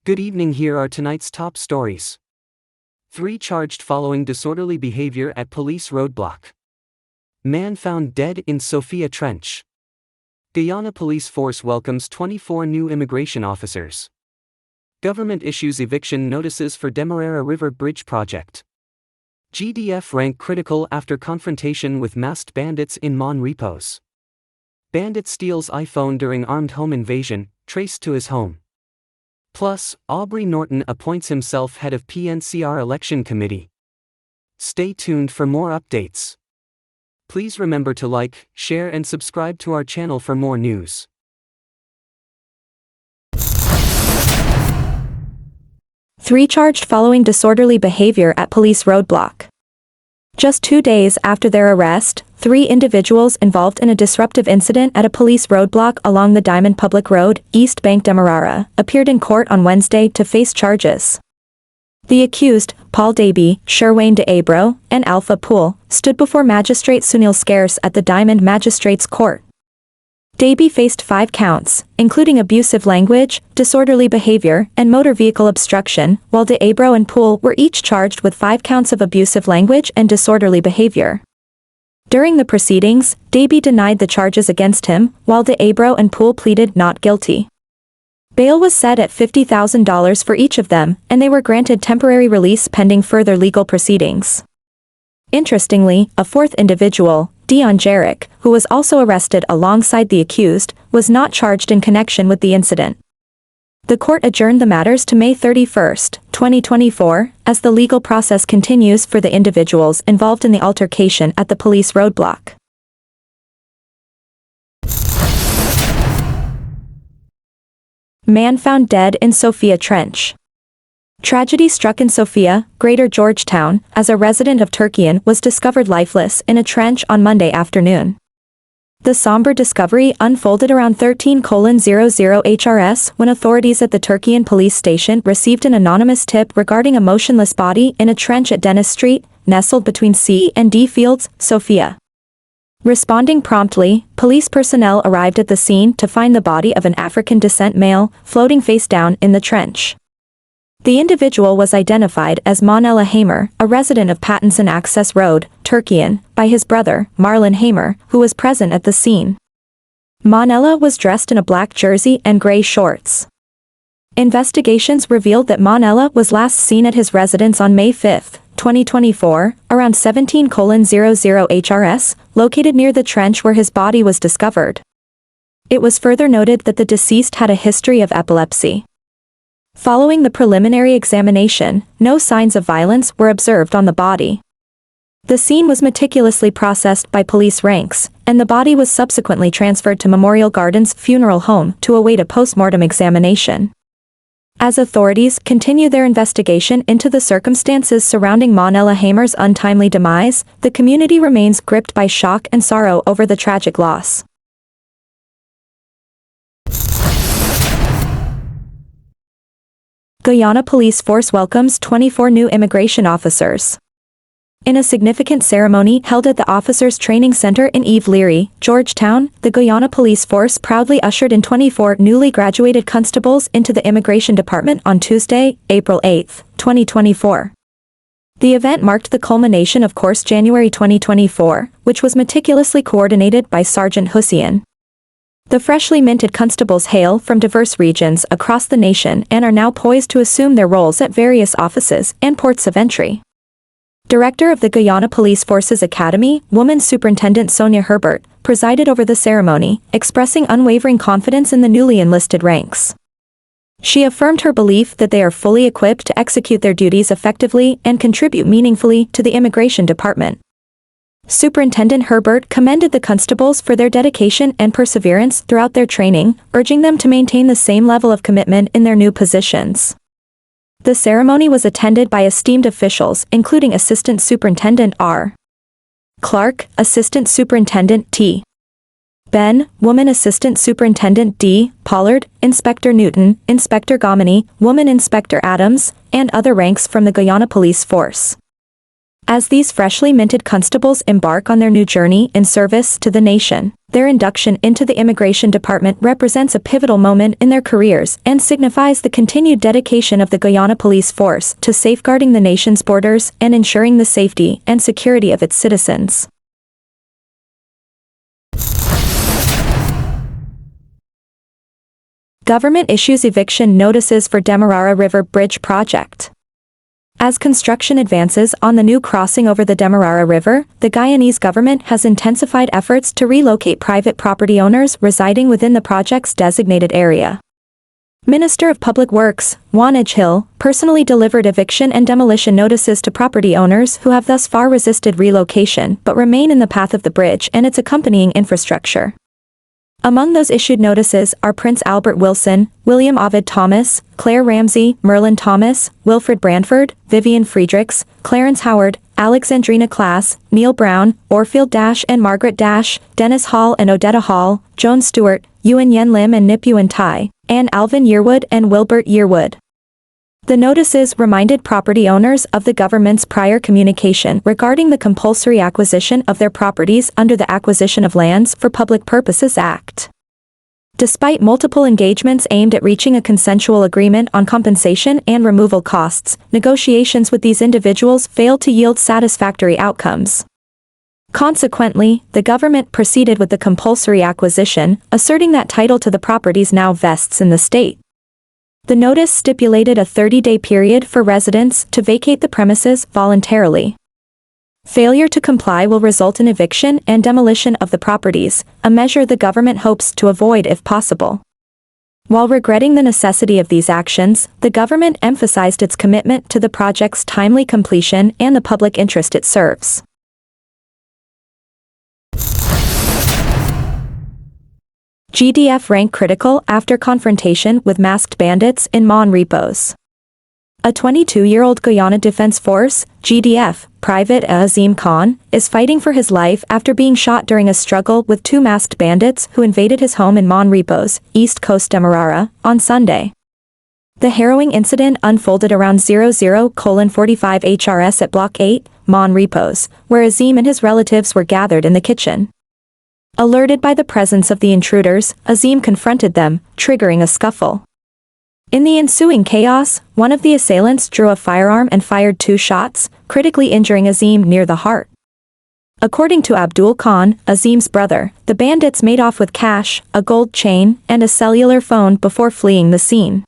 Good evening, here are tonight's top stories. 3 charged following disorderly behavior at police roadblock. Man found dead in Sophia trench. Guyana police force welcomes 24 new immigration officers. Government issues eviction notices for Demerara River Bridge project. GDF rank critical after confrontation with masked bandits in Mon repos. Bandit steals iPhone during armed home invasion, traced to his home. Plus, Aubrey Norton appoints himself head of PNCR Election Committee. Stay tuned for more updates. Please remember to like, share and subscribe to our channel for more news. Three charged following disorderly behavior at police roadblock. Just 2 days after their arrest, 3 individuals involved in a disruptive incident at a police roadblock along the Diamond Public Road, East Bank Demerara, appeared in court on Wednesday to face charges. The accused, Paul Davey, Sherwayne de Abro, and Alpha Poole, stood before Magistrate Sunil Scarce at the Diamond Magistrates Court. Davey faced 5 counts, including abusive language, disorderly behavior, and motor vehicle obstruction, while de Abro and Poole were each charged with 5 counts of abusive language and disorderly behavior. During the proceedings, Davey denied the charges against him, while de Abro and Poole pleaded not guilty. Bail was set at $50,000 for each of them, and they were granted temporary release pending further legal proceedings. Interestingly, a 4th individual, Dion Jarek, who was also arrested alongside the accused, was not charged in connection with the incident. The court adjourned the matters to May 31, 2024, as the legal process continues for the individuals involved in the altercation at the police roadblock. Man found dead in Sophia trench. Tragedy struck in Sophia, Greater Georgetown, as a resident of Turkian was discovered lifeless in a trench on Monday afternoon. The somber discovery unfolded around 13:00 HRS when authorities at the Turkian police station received an anonymous tip regarding a motionless body in a trench at Dennis Street, nestled between C and D fields, Sophia. Responding promptly, police personnel arrived at the scene to find the body of an African descent male, floating face down in the trench. The individual was identified as Monella Hamer, a resident of Pattinson Access Road, Turkian, by his brother, Marlon Hamer, who was present at the scene. Monella was dressed in a black jersey and gray shorts. Investigations revealed that Monella was last seen at his residence on May 5, 2024, around 17:00 HRS, located near the trench where his body was discovered. It was further noted that the deceased had a history of epilepsy. Following the preliminary examination, no signs of violence were observed on the body. The scene was meticulously processed by police ranks, and the body was subsequently transferred to Memorial Gardens Funeral Home to await a post-mortem examination. As authorities continue their investigation into the circumstances surrounding Monella Hamer's untimely demise, the community remains gripped by shock and sorrow over the tragic loss. Guyana police force welcomes 24 new immigration officers. In a significant ceremony held at the Officers Training Center in Eve Leary, Georgetown, the Guyana police force proudly ushered in 24 newly graduated constables into the Immigration Department on Tuesday, April 8, 2024. The event marked the culmination of Course January 2024, which was meticulously coordinated by Sergeant Hussein. The freshly minted constables hail from diverse regions across the nation and are now poised to assume their roles at various offices and ports of entry. Director of the Guyana Police Forces Academy, Woman Superintendent Sonia Herbert, presided over the ceremony, expressing unwavering confidence in the newly enlisted ranks. She affirmed her belief that they are fully equipped to execute their duties effectively and contribute meaningfully to the Immigration Department. Superintendent Herbert commended the constables for their dedication and perseverance throughout their training, urging them to maintain the same level of commitment in their new positions. The ceremony was attended by esteemed officials including Assistant Superintendent R. Clark, Assistant Superintendent T. Ben, Woman Assistant Superintendent D. Pollard, Inspector Newton, Inspector Gomini, Woman Inspector Adams, and other ranks from the Guyana Police Force. As these freshly minted constables embark on their new journey in service to the nation, Their induction into the Immigration Department represents a pivotal moment in their careers and signifies the continued dedication of the Guyana police force to safeguarding the nation's borders and ensuring the safety and security of its citizens. Government issues eviction notices for Demerara River Bridge project. As construction advances on the new crossing over the Demerara River, the Guyanese government has intensified efforts to relocate private property owners residing within the project's designated area. Minister of Public Works, Juan Hill, personally delivered eviction and demolition notices to property owners who have thus far resisted relocation but remain in the path of the bridge and its accompanying infrastructure. Among those issued notices are Prince Albert Wilson, William Ovid Thomas, Claire Ramsey, Merlin Thomas, Wilfred Branford, Vivian Friedrichs, Clarence Howard, Alexandrina Class, Neil Brown, Orfield Dash and Margaret Dash, Dennis Hall and Odetta Hall, Joan Stewart, Yuen Yen Lim and Nip Yuen Tai, and Alvin Yearwood and Wilbert Yearwood. The notices reminded property owners of the government's prior communication regarding the compulsory acquisition of their properties under the Acquisition of Lands for Public Purposes Act. Despite multiple engagements aimed at reaching a consensual agreement on compensation and removal costs, negotiations with these individuals failed to yield satisfactory outcomes. Consequently, the government proceeded with the compulsory acquisition, asserting that title to the properties now vests in the state. The notice stipulated a 30-day period for residents to vacate the premises voluntarily. Failure to comply will result in eviction and demolition of the properties, a measure the government hopes to avoid if possible. While regretting the necessity of these actions, the government emphasized its commitment to the project's timely completion and the public interest it serves. GDF rank critical after confrontation with masked bandits in Mon Repos. A 22-year-old Guyana Defense Force, GDF, Private Azim Khan, is fighting for his life after being shot during a struggle with two masked bandits who invaded his home in Mon Repos, East Coast Demerara, on Sunday. The harrowing incident unfolded around 00:45 HRS at Block 8, Mon Repos, where Azim and his relatives were gathered in the kitchen. Alerted by the presence of the intruders, Azim confronted them, triggering a scuffle. In the ensuing chaos, one of the assailants drew a firearm and fired 2 shots, critically injuring Azim near the heart. According to Abdul Khan, Azim's brother, the bandits made off with cash, a gold chain, and a cellular phone before fleeing the scene.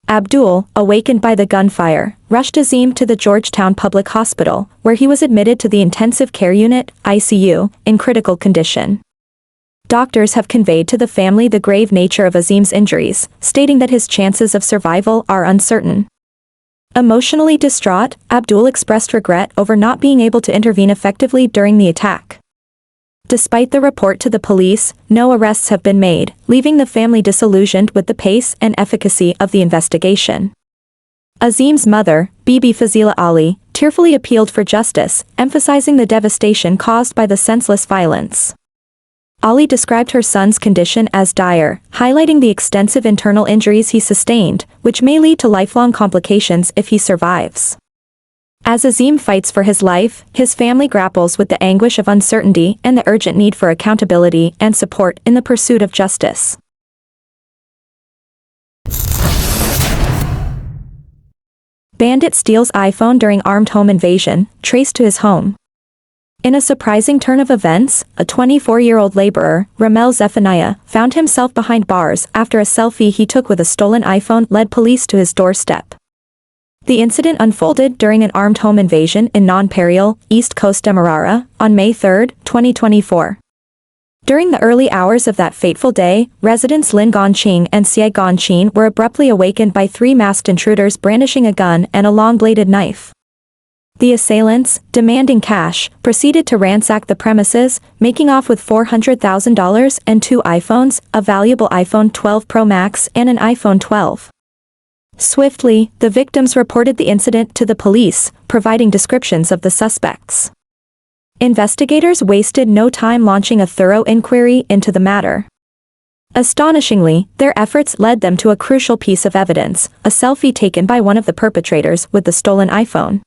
Abdul, awakened by the gunfire, rushed Azim to the Georgetown Public Hospital, where he was admitted to the Intensive Care Unit, ICU, in critical condition. Doctors have conveyed to the family the grave nature of Azim's injuries, stating that his chances of survival are uncertain. Emotionally distraught, Abdul expressed regret over not being able to intervene effectively during the attack. Despite the report to the police, no arrests have been made, leaving the family disillusioned with the pace and efficacy of the investigation. Azim's mother, Bibi Fazila Ali, tearfully appealed for justice, emphasizing the devastation caused by the senseless violence. Ali described her son's condition as dire, highlighting the extensive internal injuries he sustained, which may lead to lifelong complications if he survives. As Azim fights for his life, his family grapples with the anguish of uncertainty and the urgent need for accountability and support in the pursuit of justice. Bandit steals iPhone during armed home invasion, traced to his home. In a surprising turn of events, a 24-year-old laborer, Ramel Zephaniah, found himself behind bars after a selfie he took with a stolen iPhone led police to his doorstep. The incident unfolded during an armed home invasion in Non-Perial, East Coast Demerara, on May 3, 2024. During the early hours of that fateful day, residents Lin Gonqing and Xie Gonqing were abruptly awakened by 3 masked intruders brandishing a gun and a long-bladed knife. The assailants, demanding cash, proceeded to ransack the premises, making off with $400,000 and 2 iPhones, a valuable iPhone 12 Pro Max and an iPhone 12. Swiftly, the victims reported the incident to the police, providing descriptions of the suspects. Investigators wasted no time launching a thorough inquiry into the matter. Astonishingly, their efforts led them to a crucial piece of evidence, a selfie taken by one of the perpetrators with the stolen iPhone.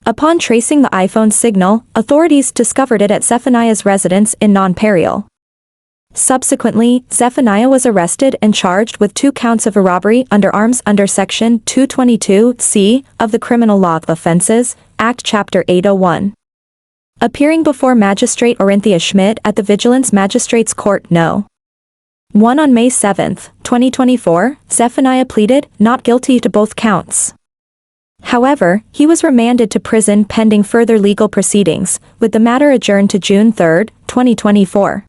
Upon tracing the iPhone's signal, authorities discovered it at Zephaniah's residence in Non-Perial. Subsequently, Zephaniah was arrested and charged with 2 counts of robbery under arms under Section 222(c) of the Criminal Law Offenses Act Chapter 801. Appearing before Magistrate Orinthia Schmidt at the Vigilance Magistrates Court No. 1 on May 7, 2024, Zephaniah pleaded not guilty to both counts. However, he was remanded to prison pending further legal proceedings, with the matter adjourned to June 3, 2024.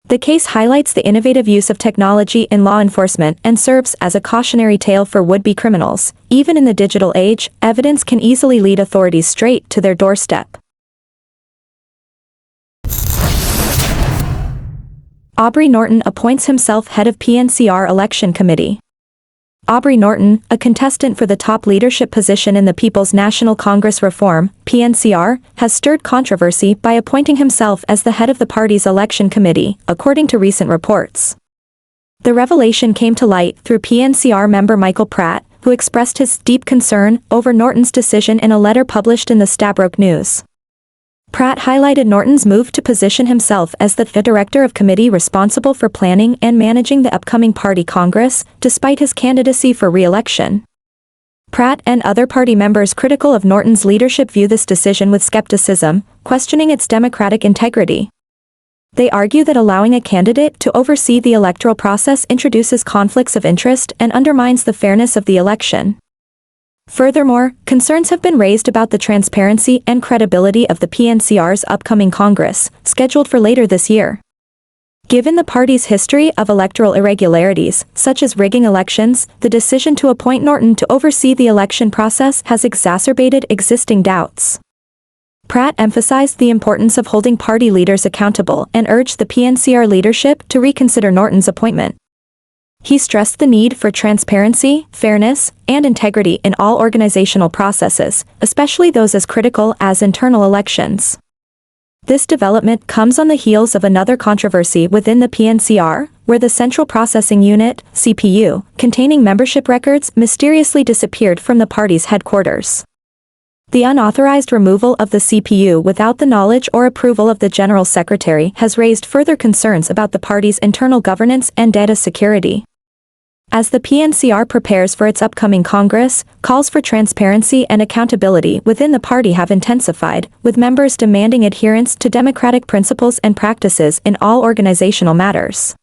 The case highlights the innovative use of technology in law enforcement and serves as a cautionary tale for would-be criminals. Even in the digital age, evidence can easily lead authorities straight to their doorstep. Aubrey Norton appoints himself head of PNCR Election Committee. Aubrey Norton, a contestant for the top leadership position in the People's National Congress Reform, PNCR, has stirred controversy by appointing himself as the head of the party's election committee, according to recent reports. The revelation came to light through PNCR member Michael Pratt, who expressed his deep concern over Norton's decision in a letter published in the Stabroek News. Pratt highlighted Norton's move to position himself as the director of committee responsible for planning and managing the upcoming party Congress, despite his candidacy for re-election. Pratt and other party members critical of Norton's leadership view this decision with skepticism, questioning its democratic integrity. They argue that allowing a candidate to oversee the electoral process introduces conflicts of interest and undermines the fairness of the election. Furthermore, concerns have been raised about the transparency and credibility of the PNCR's upcoming Congress, scheduled for later this year. Given the party's history of electoral irregularities, such as rigging elections, the decision to appoint Norton to oversee the election process has exacerbated existing doubts. Pratt emphasized the importance of holding party leaders accountable and urged the PNCR leadership to reconsider Norton's appointment. He stressed the need for transparency, fairness, and integrity in all organizational processes, especially those as critical as internal elections. This development comes on the heels of another controversy within the PNCR, where the Central Processing Unit, CPU, containing membership records mysteriously disappeared from the party's headquarters. The unauthorized removal of the CPU without the knowledge or approval of the General Secretary has raised further concerns about the party's internal governance and data security. As the PNCR prepares for its upcoming Congress, calls for transparency and accountability within the party have intensified, with members demanding adherence to democratic principles and practices in all organizational matters.